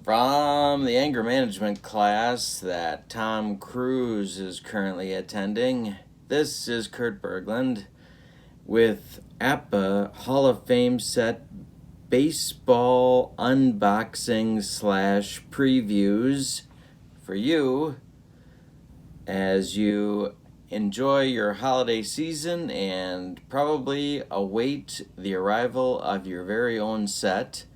From the anger management class that Tom Cruise is currently attending, this is Kurt Berglund with APBA Hall of Fame set baseball unboxing / previews for you as you enjoy your holiday season and probably await the arrival of your very own set.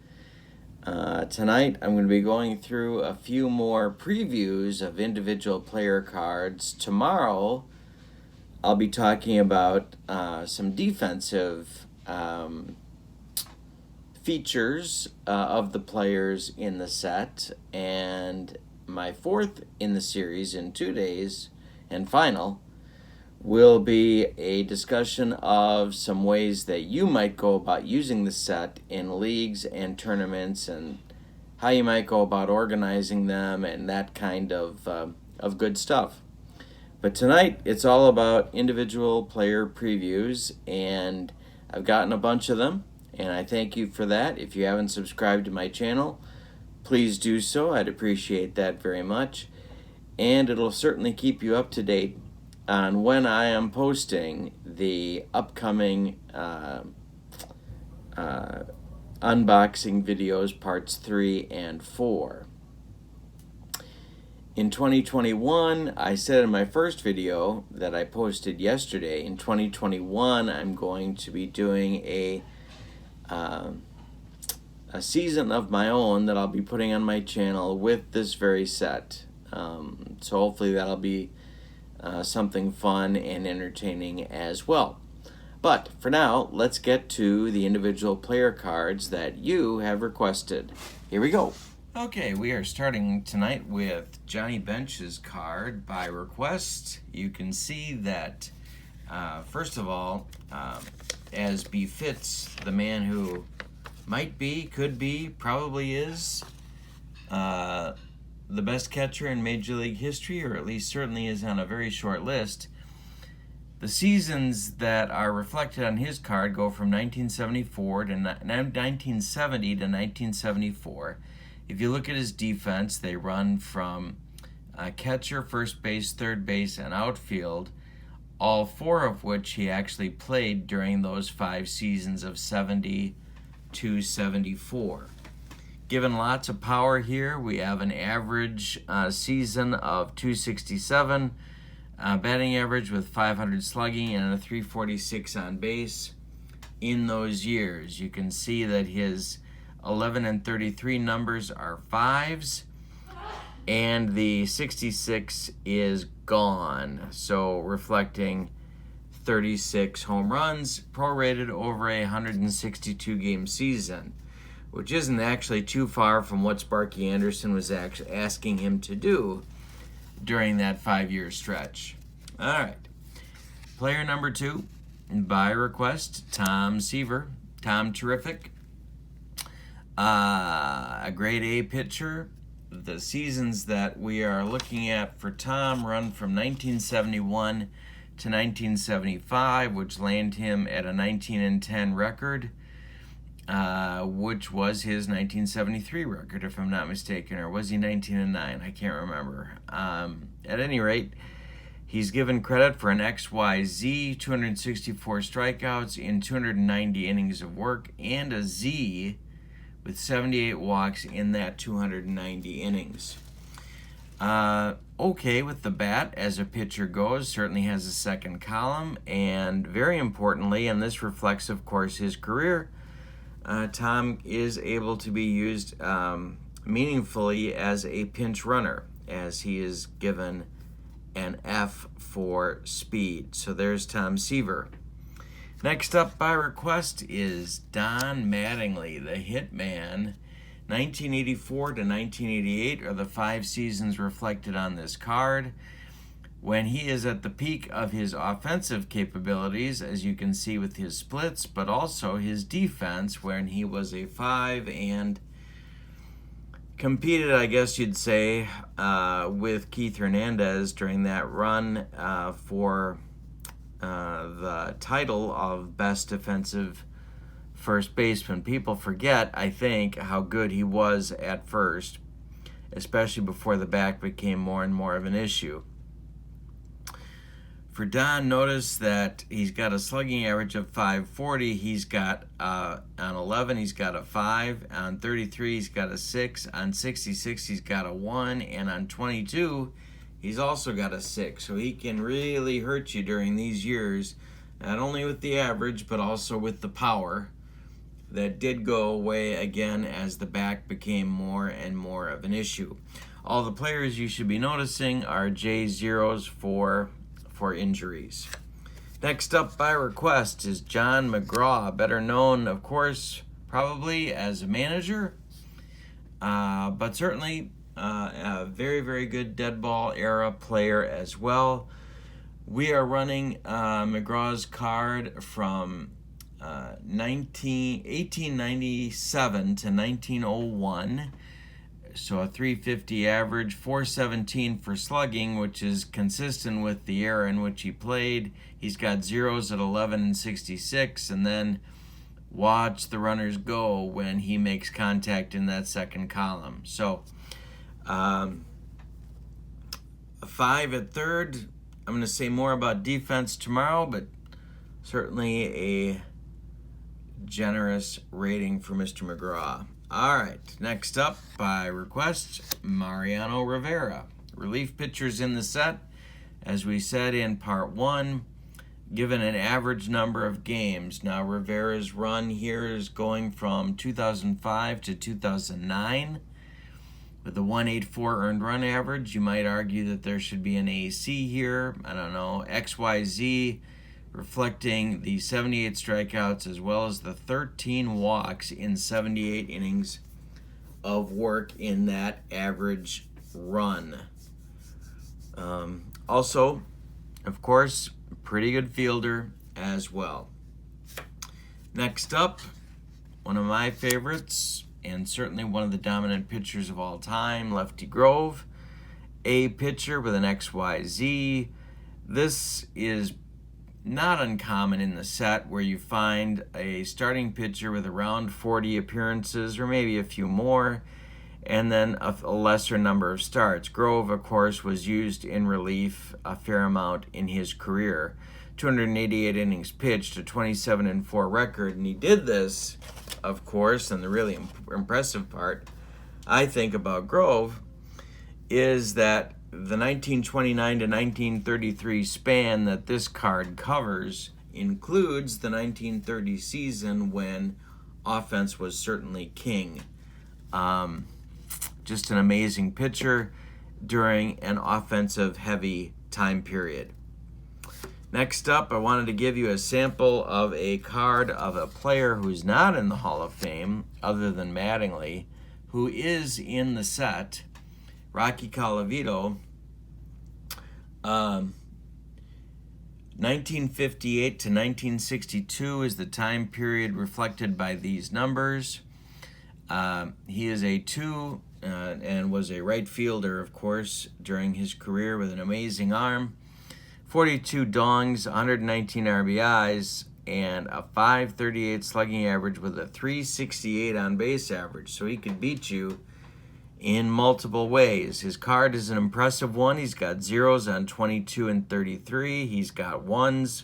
Tonight, I'm going to be going through a few more previews of individual player cards. Tomorrow, I'll be talking about some defensive features of the players in the set. And my fourth in the series in 2 days and final will be a discussion of some ways that you might go about using the set in leagues and tournaments and how you might go about organizing them and that kind of good stuff. But tonight, it's all about individual player previews, and I've gotten a bunch of them, and I thank you for that. If you haven't subscribed to my channel, please do so. I'd appreciate that very much, and it'll certainly keep you up to date on when I am posting the upcoming unboxing videos, parts 3 and 4. In 2021, I said in my first video that I posted yesterday, in 2021, I'm going to be doing a season of my own that I'll be putting on my channel with this very set. So hopefully that'll be something fun and entertaining as well. But for now, let's get to the individual player cards that you have requested. Here we go. Okay, we are starting tonight with Johnny Bench's card by request. You can see that, first of all, as befits the man who might be, could be, probably is, the best catcher in Major League history, or at least certainly is on a very short list. The seasons that are reflected on his card go from 1974 to 1970 to 1974. If you look at his defense, they run from catcher, first base, third base, and outfield, all 4 of which he actually played during those 5 seasons of 70 to 74. Given lots of power here, we have an average season of 267, batting average with 500 slugging, and a 346 on base in those years. You can see that his 11 and 33 numbers are 5s, and the 66 is gone, so reflecting 36 home runs prorated over a 162 game season, which isn't actually too far from what Sparky Anderson was actually asking him to do during that 5-year stretch. All right. Player number 2, by request, Tom Seaver. Tom, terrific. A grade A pitcher. The seasons that we are looking at for Tom run from 1971 to 1975, which land him at a 19-10 record. Which was his 1973 record, if I'm not mistaken, or was he 19-9? I can't remember. At any rate, he's given credit for an XYZ, 264 strikeouts in 290 innings of work, and a Z with 78 walks in that 290 innings. Okay with the bat as a pitcher goes, certainly has a second column, and very importantly, and this reflects, of course, his career, Tom is able to be used meaningfully as a pinch runner, as he is given an F for speed. So there's Tom Seaver. Next up by request is Don Mattingly, the Hitman. 1984 to 1988 are the 5 seasons reflected on this card, when he is at the peak of his offensive capabilities, as you can see with his splits, but also his defense, when he was a 5 and competed, I guess you'd say, with Keith Hernandez during that run for the title of best defensive first baseman. People forget, I think, how good he was at first, especially before the back became more and more of an issue. For Don, notice that he's got a slugging average of .540. He's got on 11, he's got a 5. On 33, he's got a 6. On 66, he's got a 1. And on 22, he's also got a 6. So he can really hurt you during these years, not only with the average, but also with the power that did go away again as the back became more and more of an issue. All the players you should be noticing are J0s for injuries. Next up by request is John McGraw, better known, of course, probably as a manager, but certainly a very, very good dead ball era player as well. We are running McGraw's card from 1897 to 1901. So a .350 average, .417 for slugging, which is consistent with the era in which he played. He's got zeros at 11 and 66, and then watch the runners go when he makes contact in that second column. So a 5 at third. I'm going to say more about defense tomorrow, but certainly a generous rating for Mr. McGraw. All right, next up by request, Mariano Rivera. Relief pitchers in the set, as we said in part 1, given an average number of games. Now Rivera's run here is going from 2005 to 2009 with a 184 earned run average. You might argue that there should be an AC here. I don't know, XYZ, reflecting the 78 strikeouts as well as the 13 walks in 78 innings of work in that average run. Also, of course, pretty good fielder as well. Next up, one of my favorites, and certainly one of the dominant pitchers of all time, Lefty Grove, a pitcher with an XYZ. This is not uncommon in the set where you find a starting pitcher with around 40 appearances or maybe a few more, and then a lesser number of starts. Grove, of course, was used in relief a fair amount in his career. 288 innings pitched, a 27-4 record, and he did this, of course, and the really impressive part, I think, about Grove is that the 1929 to 1933 span that this card covers includes the 1930 season when offense was certainly king. Just an amazing pitcher during an offensive-heavy time period. Next up, I wanted to give you a sample of a card of a player who's not in the Hall of Fame, other than Mattingly, who is in the set. Rocky Colavito, 1958 to 1962 is the time period reflected by these numbers. He is a 2 and was a right fielder, of course, during his career with an amazing arm. 42 dongs, 119 RBIs, and a .538 slugging average with a .368 on base average. So he could beat you in multiple ways. His card is an impressive one. He's got zeros on 22 and 33. He's got ones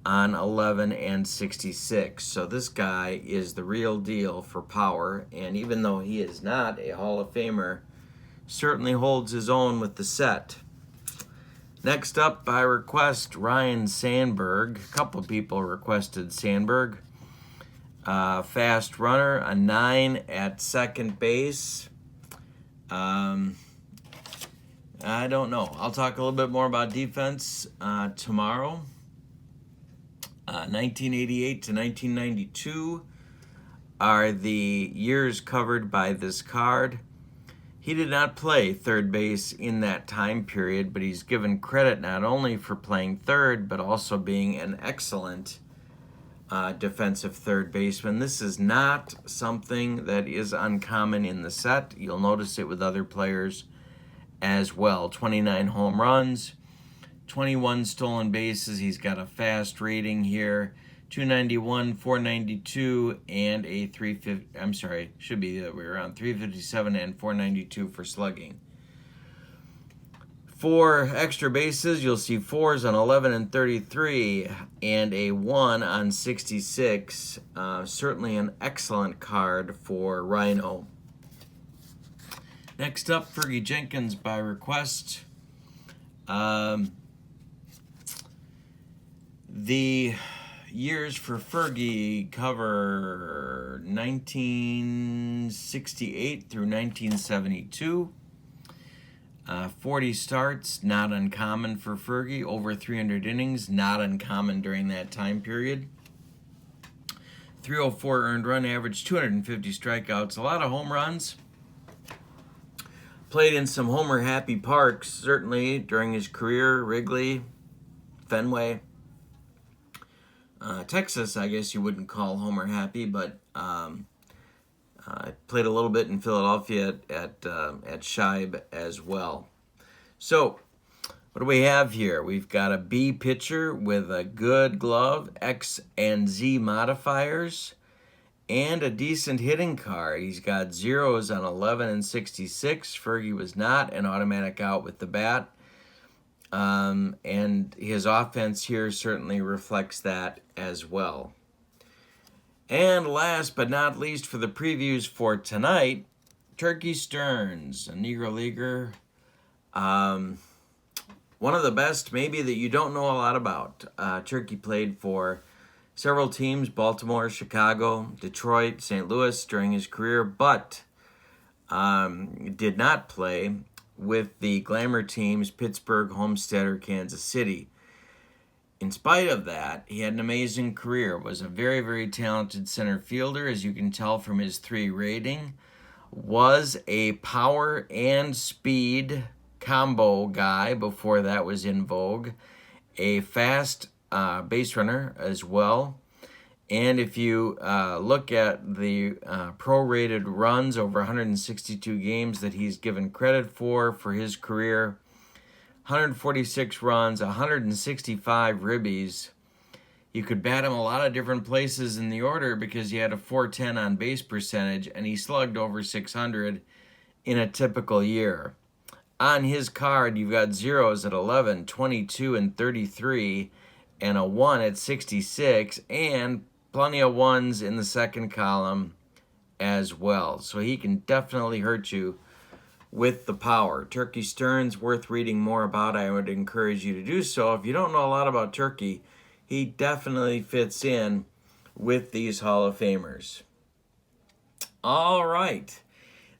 on 11 and 66. So this guy is the real deal for power. And even though he is not a Hall of Famer, certainly holds his own with the set. Next up, by request, Ryan Sandberg. A couple people requested Sandberg. Fast runner, a 9 at second base. I don't know. I'll talk a little bit more about defense tomorrow. 1988 to 1992 are the years covered by this card. He did not play third base in that time period, but he's given credit not only for playing third, but also being an excellent defensive third baseman. This is not something that is uncommon in the set. You'll notice it with other players as well. 29 home runs, 21 stolen bases. He's got a fast rating here. 291, 492, and a 350. I'm sorry, should be the other way around. 357 and 492 for slugging. For extra bases, you'll see 4s on 11 and 33, and a 1 on 66. Certainly an excellent card for Rhino. Next up, Fergie Jenkins by request. The years for Fergie cover 1968 through 1972. 40 starts, not uncommon for Fergie. Over 300 innings, not uncommon during that time period. 304 earned run average, 250 strikeouts, a lot of home runs. Played in some homer-happy parks, certainly, during his career. Wrigley, Fenway. Texas, I guess you wouldn't call homer-happy, but I played a little bit in Philadelphia at Scheib as well. So, what do we have here? We've got a B pitcher with a good glove, X and Z modifiers, and a decent hitting card. He's got 0s on 11 and 66. Fergie was not an automatic out with the bat. And his offense here certainly reflects that as well. And last but not least for the previews for tonight, Turkey Stearns, a Negro Leaguer. One of the best maybe that you don't know a lot about. Turkey played for several teams, Baltimore, Chicago, Detroit, St. Louis during his career, but did not play with the glamour teams, Pittsburgh, Homestead, or Kansas City. In spite of that, he had an amazing career, was a very, very talented center fielder, as you can tell from his 3 rating, was a power and speed combo guy before that was in vogue, a fast base runner as well. And if you look at the prorated runs over 162 games that he's given credit for his career, 146 runs, 165 ribbies. You could bat him a lot of different places in the order because he had a .410 on base percentage and he slugged over 600 in a typical year. On his card, you've got 0s at 11, 22, and 33, and a 1 at 66, and plenty of 1s in the second column as well. So he can definitely hurt you with the power. Turkey Stearns, worth reading more about. I would encourage you to do so. If you don't know a lot about Turkey, he definitely fits in with these Hall of Famers. All right.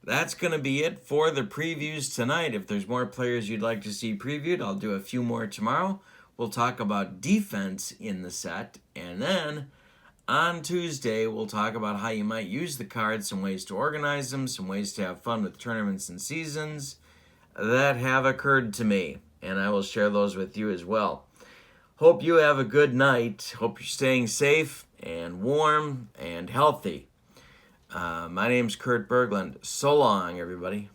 That's going to be it for the previews tonight. If there's more players you'd like to see previewed, I'll do a few more tomorrow. We'll talk about defense in the set. And then on Tuesday, we'll talk about how you might use the cards, some ways to organize them, some ways to have fun with tournaments and seasons that have occurred to me. And I will share those with you as well. Hope you have a good night. Hope you're staying safe and warm and healthy. My name's Kurt Berglund. So long, everybody.